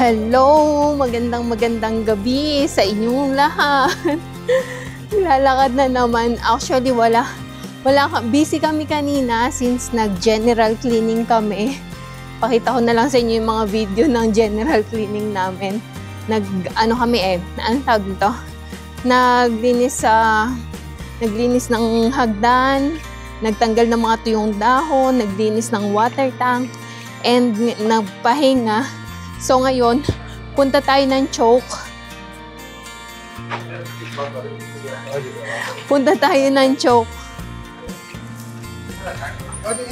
Hello! Magandang gabi sa inyong lahat. Lalakad na naman. Actually, busy kami kanina since nag-general cleaning kami. Pakita ko na lang sa inyo yung mga video ng general cleaning namin. Anong tawag dito? Naglinis ng hagdan, nagtanggal ng mga tuyong dahon, naglinis ng water tank, and nagpahinga. So ngayon, punta tayo ng choke.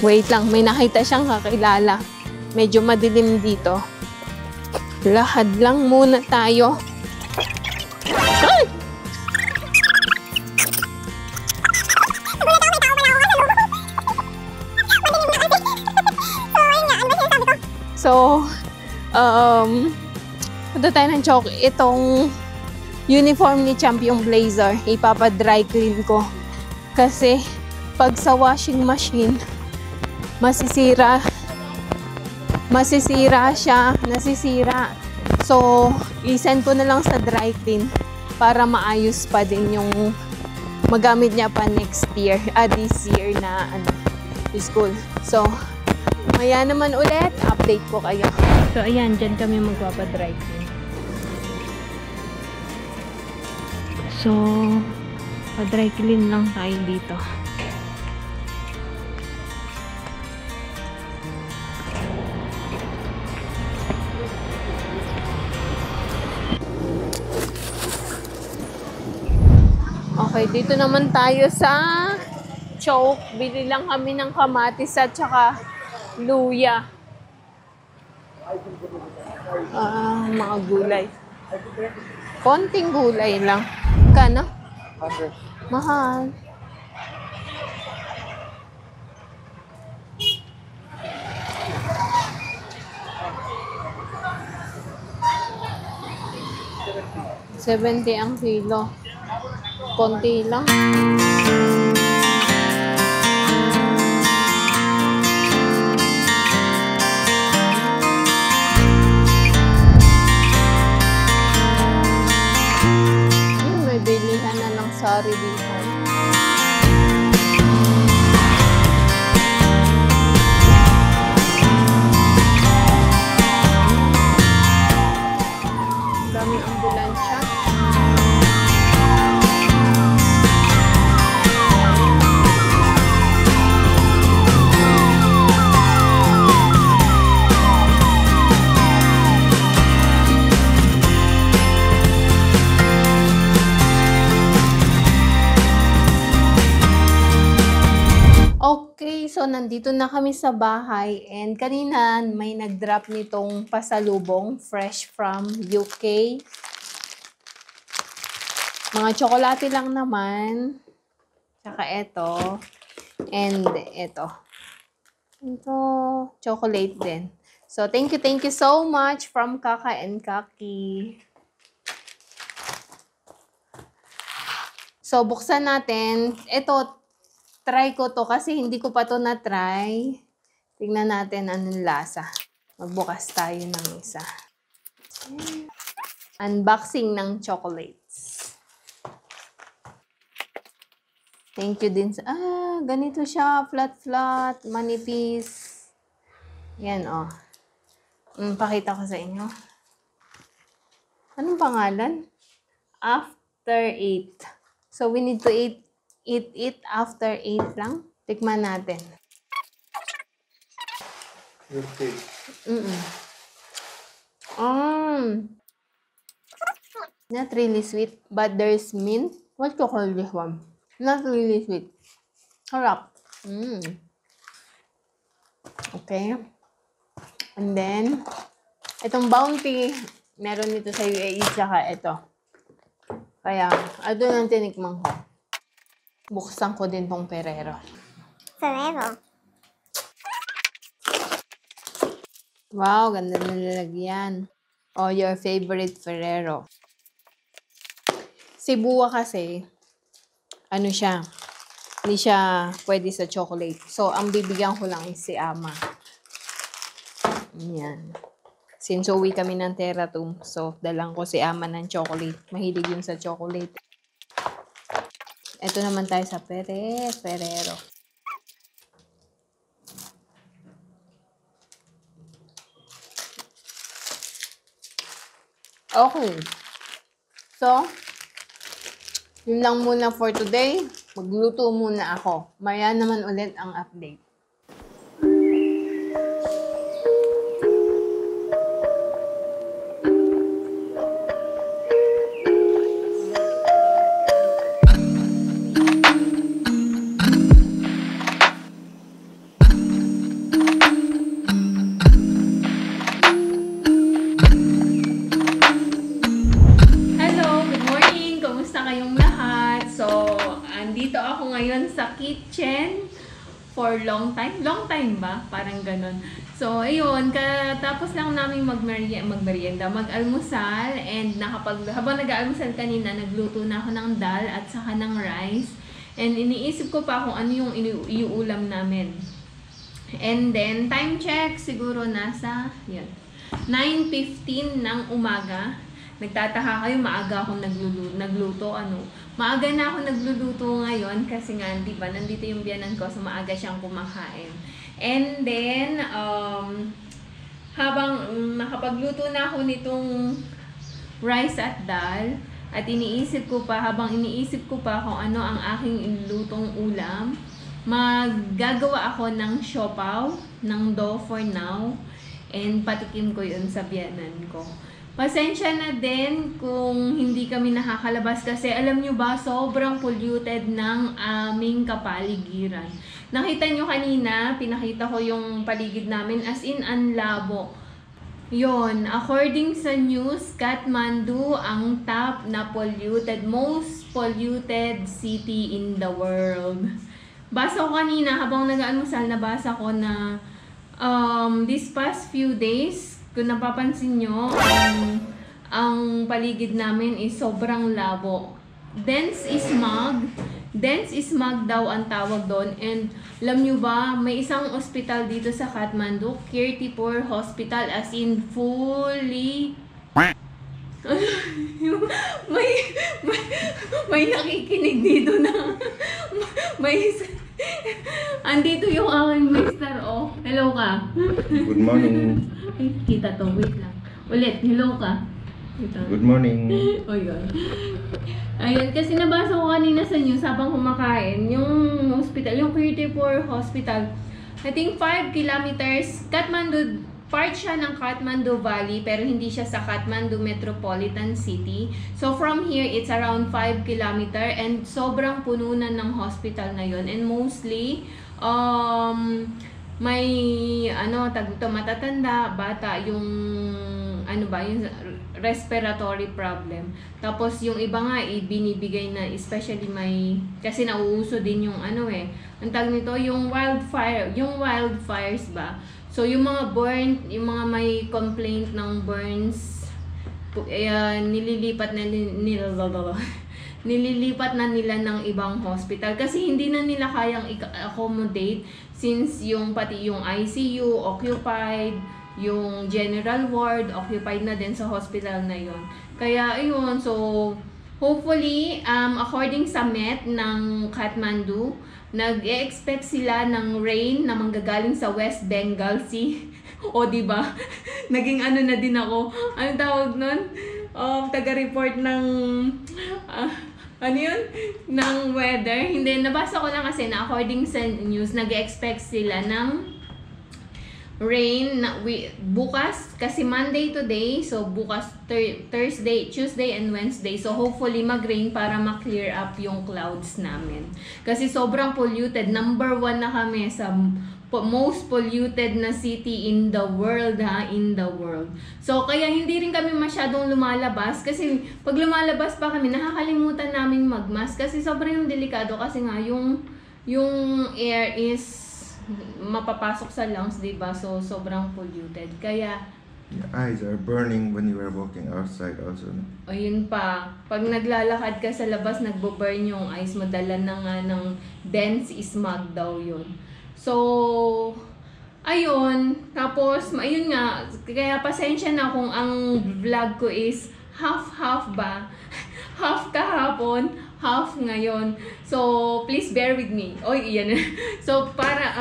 Wait lang, may nakita siyang kakilala. Medyo madilim dito. Lahad lang muna tayo. Ay! So, punta tayo ng choke. Itong uniform ni Champion Blazer, ipapa-dry clean ko. Kasi, pag sa washing machine, nasisira. So, i-send ko na lang sa dry clean para maayos pa din yung magamit niya pa next year, this year na school. So, maya naman ulit, update ko kayo. So, ayan, dyan kami magpapadry clean. So, pa-dry clean lang tayo dito. Okay, dito naman tayo sa choke. Bili lang kami ng kamatis at saka luya. Mga gulay. Konting gulay lang. Kano? 100. Mahal. $70 ang kilo. Konti lang. May bilihan na ng sari dito. Daming ambulansya. Okay, so nandito na kami sa bahay and kanina may nag-drop nitong pasalubong fresh from UK. Mga tsokolate lang naman. Tsaka ito. And ito. Ito, chocolate din. So, thank you so much from Kaka and Kaki. So, buksan natin. Ito, try ko to kasi hindi ko pa to na-try. Tingnan natin anong lasa. Magbukas tayo ng isa. Unboxing ng chocolates. Thank you din. Ganito siya. Flat, manipis. Yan, oh. Pakita ko sa inyo. Anong pangalan? After 8. So, we need to eat it after 8 lang. Tikman natin. Okay. Not really sweet, but there's mint. What to call this one? Not really sweet. Harap. Okay. And then, itong Bounty, meron nito sa UAE, tsaka ito. Kaya, ito ang tinikman ko. Buksan ko din tong Ferrero. Wow, ganda na lalagyan. Oh, your favorite Ferrero. Si Buwa kasi, ano siya, hindi siya pwede sa chocolate. So, ang bibigyan ko lang is si Ama. Yan. Since uwi kami ng Teratum, so dalang ko si Ama ng chocolate. Mahilig yun sa chocolate. Ito naman tayo sa Ferrero. Okay. So, yun lang muna for today. Magluto muna ako. Maya naman ulit ang update. Andito ako ngayon sa kitchen for long time. Long time ba? Parang ganun. So, ayun. Tapos lang namin magmerienda, mag-almusal. And habang nag-almusal kanina, nagluto na ako ng dal at saka ng rice. And iniisip ko pa kung ano yung iuulam namin. And then, time check, siguro nasa, yun, 9:15 ng umaga. Nagtataka kayo, maaga akong nagluto, maaga na ako nagluluto ngayon kasi nga, di ba, nandito yung biyanan ko, so maaga siyang kumakain. And then, habang nakapagluto na ako nitong rice at dal, at habang iniisip ko pa kung ano ang aking inlutong ulam, maggagawa ako ng siopaw, ng dough for now, and patikim ko yun sa biyanan ko. Pasensya na din kung hindi kami nakakalabas kasi alam nyo ba, sobrang polluted ng aming kapaligiran. Nakita nyo kanina, pinakita ko yung paligid namin as in anlabo. Yon, according sa news, Kathmandu ang top na most polluted city in the world. Basa ko kanina, habang nag-almusal, nabasa ko na this past few days, kung napapansin nyo, ang paligid namin is sobrang labo. Dense smog daw ang tawag doon. And alam nyo ba, may isang ospital dito sa Kathmandu, Kirtipur Hospital, as in fully... may nakikinig dito na andito yung aking mister, oh. Hello ka. Good morning. Ay, kita to. Wait lang. Ulit, hello ka. Ito. Good morning. Oh, yun. Ayun, kasi nabasa ko kanina sa news habang kumakain, yung hospital, yung Kirtipur Hospital, I think 5 kilometers, Kathmandu, part siya ng Kathmandu Valley, pero hindi siya sa Kathmandu Metropolitan City. So from here, it's around 5 kilometer and sobrang puno na ng hospital na yun. And mostly, may matatanda, bata, yung yung respiratory problem. Tapos yung iba nga binibigay na, especially kasi nauuso din yung ang tawag nito, yung wildfires ba. So yung mga yung mga may complaint ng burns, nililipat na nila ng ibang hospital kasi hindi na nila kayang accommodate since pati yung ICU occupied, yung general ward occupied na din sa hospital na yon. Kaya ayun, so hopefully according sa Met ng Kathmandu, nag-expect sila ng rain na manggagaling sa West Bengal Sea. O diba? Naging na din ako. Ano tawag nun? Taga-report ng ng weather. Hindi, nabasa ko lang kasi na according sa news, nag-expect sila ng rain bukas kasi Monday today, so bukas Thursday, Tuesday and Wednesday, so hopefully mag-rain para ma-clear up yung clouds namin kasi sobrang polluted. Number 1 na kami sa most polluted na city in the world, in the world. So kaya hindi rin kami masyadong lumalabas kasi pag lumalabas pa kami, nakakalimutan namin mag-mask kasi sobrang delikado kasi nga yung air is mapapasok sa lungs, diba? So, sobrang polluted. Kaya, your eyes are burning when you are walking outside also. O yun pa, pag naglalakad ka sa labas, nagbo-burn yung eyes mo, dala na nga ng dense smog daw yun. So, ayun, tapos, ayun nga, kaya pasensya na kung ang vlog ko is half-half ba? Half kahapon, half ngayon. So, please bear with me. Oy, iyan. So, para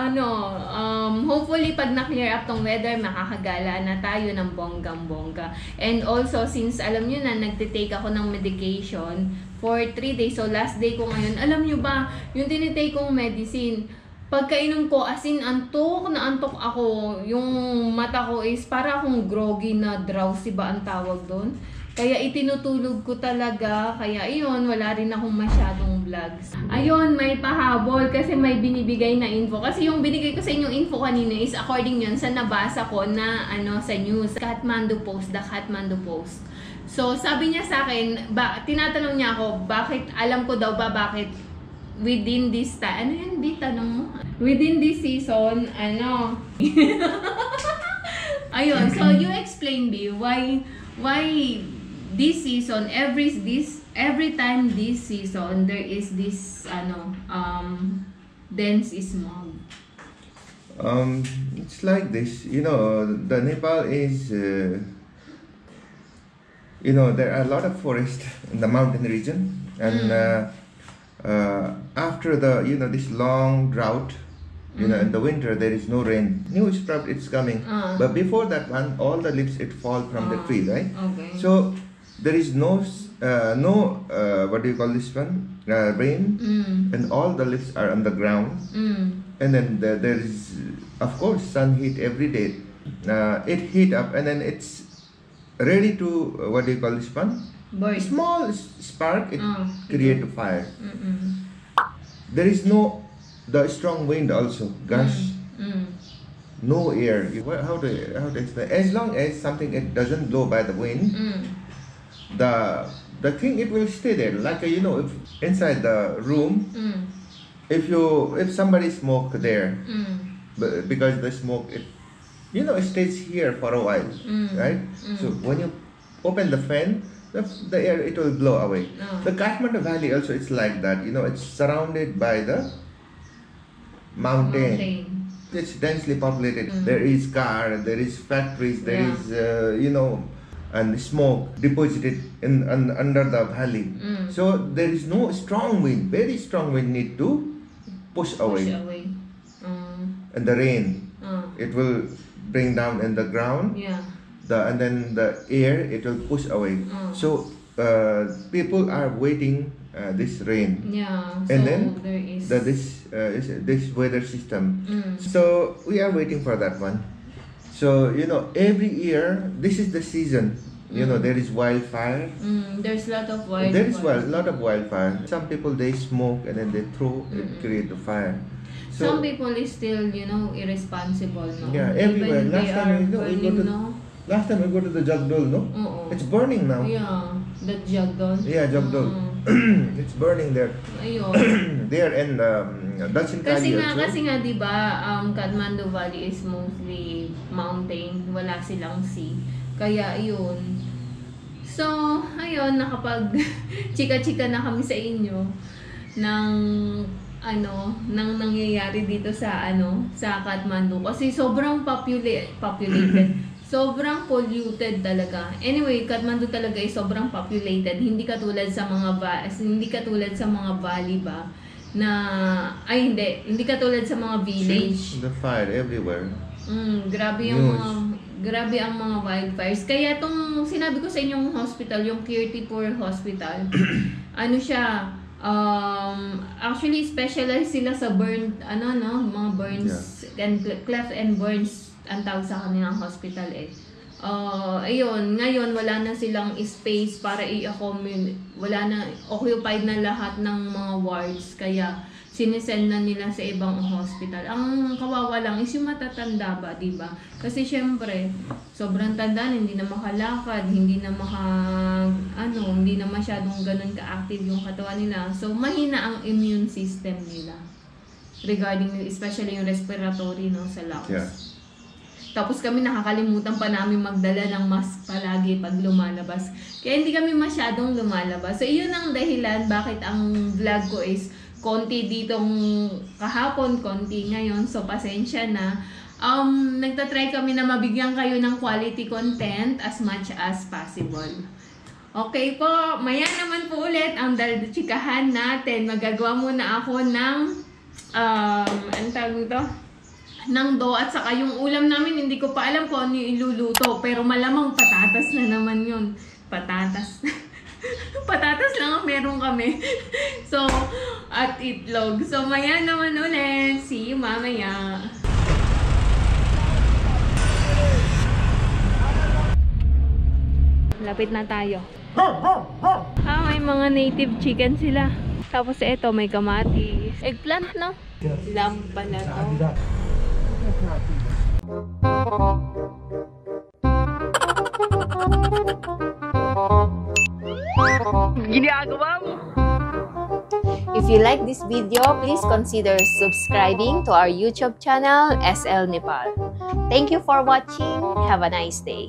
hopefully pag na-clear up tong weather, makakagala na tayo ng bonggang-bongga. And also, since alam nyo na, nagtitake ako ng medication for 3 days. So, last day ko ngayon. Alam nyo ba, yung tinitake kong medicine, pagkainom ko, as in, antok ako. Yung mata ko is para akong groggy na drowsy ba ang tawag doon. Kaya itinutulog ko talaga. Kaya ayun, wala rin akong masyadong vlogs. Ayun, may pahabol kasi may binibigay na info. Kasi yung binigay ko sa inyong info kanina is according yun sa nabasa ko na sa news. Kathmandu Post, the Kathmandu Post. So, sabi niya sa akin, tinatanong niya ako, bakit, alam ko daw ba bakit within this time, ano yun, di tanong mo? Within this season, ayun, so you explain, B, why this season, every time this season, there is this, dense smog. It's like this, the Nepal is, there are a lot of forest in the mountain region, and after this long drought, in the winter there is no rain. New sprout it's coming, but before that one, all the leaves it fall from the tree, right? Okay. So there is no what do you call this one? Rain, and all the leaves are on the ground, and then there is of course sun heat every day. It heat up and then it's ready to what do you call this one? Burn. Small spark it create a fire. There is no the strong wind also, gush, no air. How to explain? As long as something it doesn't blow by the wind, the thing it will stay there. Like if inside the room, if somebody smoke there, because the smoke it stays here for a while, right? So when you open the fan, the air it will blow away. The Kathmandu Valley also it's like that. It's surrounded by the mountain. It's densely populated. There is car, there is factories, there is and smoke deposited under the valley. So there is no strong wind. Very strong wind need to push away. And the rain, it will bring down in the ground. Yeah. And then the air it will push away. So people are waiting this rain. Yeah. And so then there is this weather system. So we are waiting for that one. So every year this is the season. There is wildfire. There's a lot of wildfire. There is a lot of wildfire. Some people they smoke and then they throw it create a fire. So, some people is still irresponsible, no? Yeah, everywhere. Even Last time last time we go to the Jagdol, no? It's burning now. Yeah, the Jagdol. Yeah, Jagdol. It's burning there. Ayun. There and Dalsin Kali also. Kasi nga, di ba, Kathmandu Valley is mostly mountain. Wala silang sea. Kaya, ayun. So, ayun, nakapag chika-chika na kami sa inyo ng nang nangyayari dito sa sa Kathmandu kasi sobrang populated. Sobrang polluted talaga. Anyway, Kathmandu talaga ay sobrang populated. Hindi katulad sa mga valley ba na hindi katulad sa mga village. The fire everywhere. Grabe ang mga wildfires. Kaya tong sinabi ko sa inyong hospital, yung Kirtipur Hospital, siya actually specialized sila sa mga burns and cleft and burns ang tawag sa kanilang hospital ayun, ngayon wala na silang space para i-accommodate, wala na, occupied na lahat ng mga wards, kaya sinisend na nila sa ibang hospital. Ang kawawa lang is yung matatanda ba, diba? Kasi syempre, sobrang tanda, hindi na makalakad, hindi na hindi na masyadong ganun ka-active yung katawan nila. So, mahina ang immune system nila. Regarding, especially yung respiratory, sa lungs. Yeah. Tapos kami nakakalimutan pa namin magdala ng mask palagi pag lumalabas. Kaya hindi kami masyadong lumalabas. So, iyon ang dahilan bakit ang vlog ko is konti ditong kahapon, konti ngayon. So, pasensya na. Nagtatry kami na mabigyan kayo ng quality content as much as possible. Okay po, maya naman po ulit ang daldachikahan natin. Magagawa muna ako ng, anong tawag ito? Ng dough at saka yung ulam namin, hindi ko pa alam kung ano yung iluluto. Pero malamang patatas na naman yun. Patatas. Patatas lang ang meron kami. So, at itlog. So, maya naman ulit. See you mamaya. Lapit na tayo. May mga native chicken sila. Tapos ito, may kamatis. Eggplant, no? Lamb pala to. Ginagawa mo! If you like this video, please consider subscribing to our YouTube channel, SL Nepal. Thank you for watching. Have a nice day.